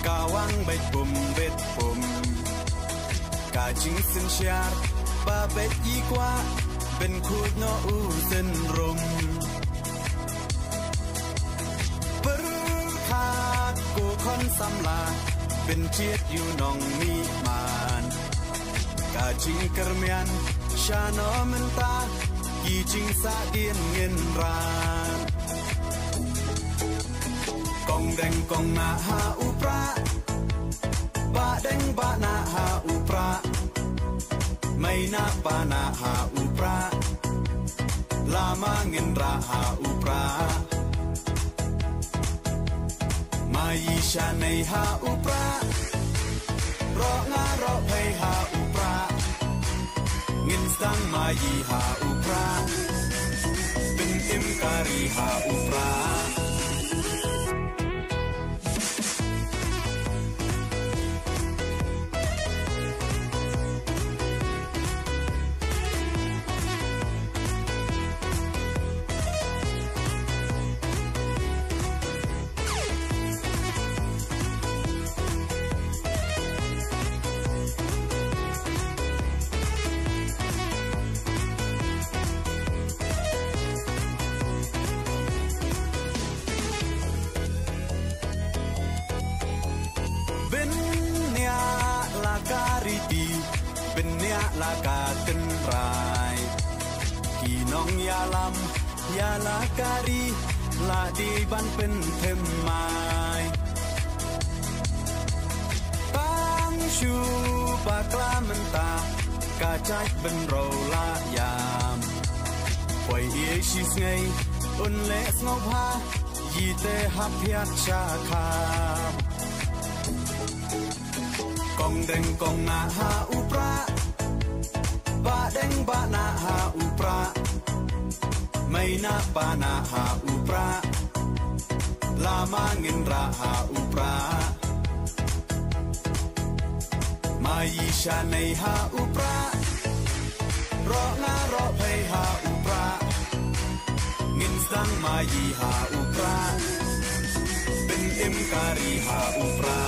Kawang bet pum Kajing sen syar ba bet ikwa ben khut no u sen rum Berkat ku kon samla ben chiet yu nong mi man Kajing kermian shano menta Kijing sa dien ngin ran Kong deng kong na ha upra Ba deng ba na ha upra May na pa na ha upra Lama ngin ra ha upra Mai sha nei ha upra Ro nga ro pay ha upra Ngin sang mai ha upra Bin im kari ha upra Benya laka tenrai Kinong yalam Yala kari La di ban pen temai Tang shu bakla menta Kacai ben rola yam Poi ye shis ngay Un les ngop ha Yite hap hiat shakam Kong deng kong na ha upra Ba deng ba na ha upra May na pa na ha upra Lama ngin ra ha upra Mai sha nei ha upra Ro nga ro pay ha upra Ngin sang mai ha upra Bin im kari ha upra